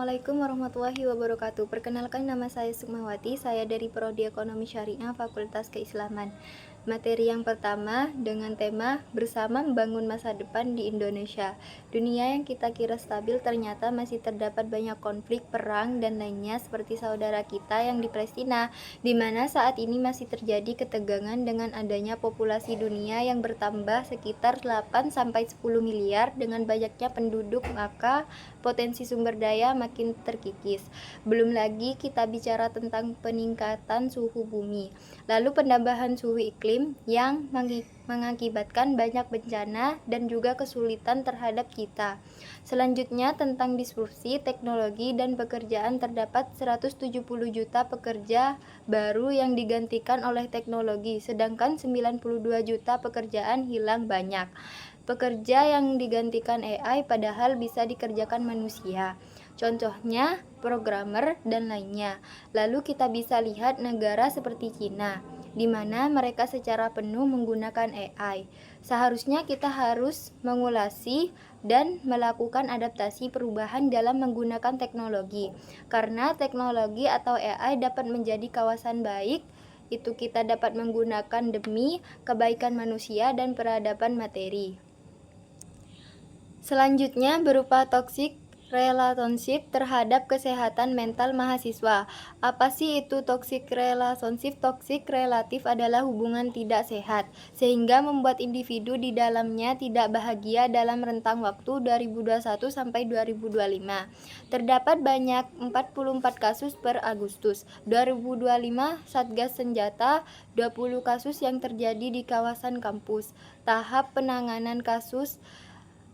Assalamualaikum warahmatullahi wabarakatuh. Perkenalkan, nama saya Sukmawati. Saya dari Prodi Ekonomi Syariah Fakultas Keislaman. Materi yang pertama dengan tema Bersama Membangun Masa Depan di Indonesia. Dunia yang kita kira stabil ternyata masih terdapat banyak konflik, perang, dan lainnya seperti saudara kita yang di Palestina, di mana saat ini masih terjadi ketegangan dengan adanya populasi dunia yang bertambah sekitar 8-10 miliar dengan banyaknya penduduk, maka potensi sumber daya makin terkikis. Belum lagi kita bicara tentang peningkatan suhu bumi, lalu penambahan suhu iklim yang mengakibatkan banyak bencana dan juga kesulitan terhadap kita. Selanjutnya tentang disrupsi teknologi dan pekerjaan, terdapat 170 juta pekerja baru yang digantikan oleh teknologi, sedangkan 92 juta pekerjaan hilang banyak. Pekerja yang digantikan AI padahal bisa dikerjakan manusia. Contohnya programmer dan lainnya. Lalu kita bisa lihat negara seperti Cina, di mana mereka secara penuh menggunakan AI. Seharusnya kita harus mengulasi dan melakukan adaptasi perubahan dalam menggunakan teknologi. Karena teknologi atau AI dapat menjadi kawasan baik, itu kita dapat menggunakan demi kebaikan manusia dan peradaban materi. Selanjutnya berupa toxic relationship terhadap kesehatan mental mahasiswa. Apa sih itu toxic relationship? Toxic relatif adalah hubungan tidak sehat, sehingga membuat individu di dalamnya tidak bahagia dalam rentang waktu 2021 sampai 2025. Terdapat banyak 44 kasus per Agustus 2025, Satgas Senjata 20 kasus yang terjadi di kawasan kampus. Tahap penanganan kasus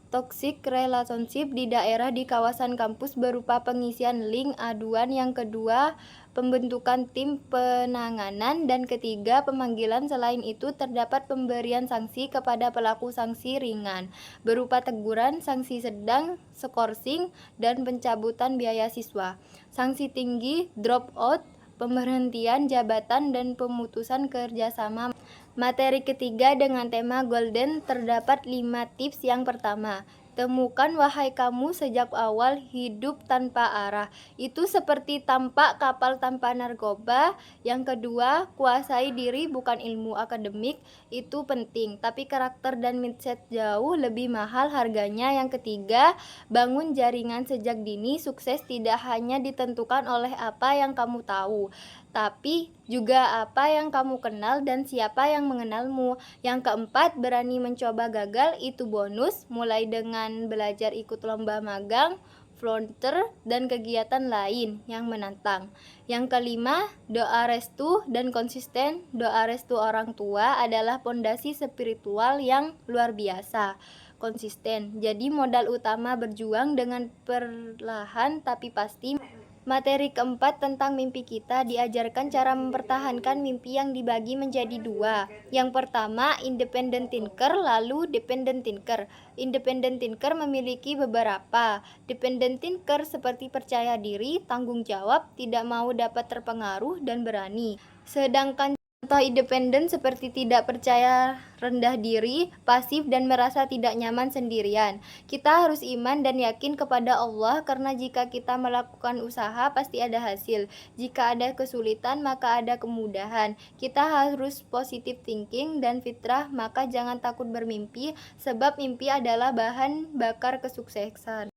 toxic relationship di daerah di kawasan kampus berupa pengisian link aduan, yang kedua pembentukan tim penanganan, dan ketiga pemanggilan. Selain itu terdapat pemberian sanksi kepada pelaku, sanksi ringan berupa teguran, sanksi sedang skorsing, dan pencabutan biaya siswa. Sanksi tinggi drop out, pemberhentian jabatan, dan pemutusan kerjasama. Materi ketiga dengan tema Golden, terdapat 5 tips. Yang pertama, temukan wahai kamu sejak awal hidup tanpa arah, itu seperti tampak kapal tanpa narkoba. Yang kedua, kuasai diri bukan ilmu akademik, itu penting, tapi karakter dan mindset jauh lebih mahal harganya. Yang ketiga, bangun jaringan sejak dini, sukses tidak hanya ditentukan oleh apa yang kamu tahu, tapi juga apa yang kamu kenal dan siapa yang mengenalmu. Yang keempat, berani mencoba gagal, itu bonus, mulai dengan belajar ikut lomba magang, volunteer, dan kegiatan lain yang menantang. Yang kelima, doa restu dan konsisten. Doa restu orang tua adalah pondasi spiritual yang luar biasa. Konsisten jadi modal utama berjuang dengan perlahan tapi pasti. Materi keempat tentang mimpi kita, diajarkan cara mempertahankan mimpi yang dibagi menjadi dua. Yang pertama, independent thinker, lalu dependent thinker. Independent thinker memiliki beberapa. Dependent thinker seperti percaya diri, tanggung jawab, tidak mau dapat terpengaruh, dan berani. Sedangkan contoh independen seperti tidak percaya, rendah diri, pasif, dan merasa tidak nyaman sendirian. Kita harus iman dan yakin kepada Allah, karena jika kita melakukan usaha pasti ada hasil. Jika ada kesulitan maka ada kemudahan. Kita harus positive thinking dan fitrah, maka jangan takut bermimpi, sebab mimpi adalah bahan bakar kesuksesan.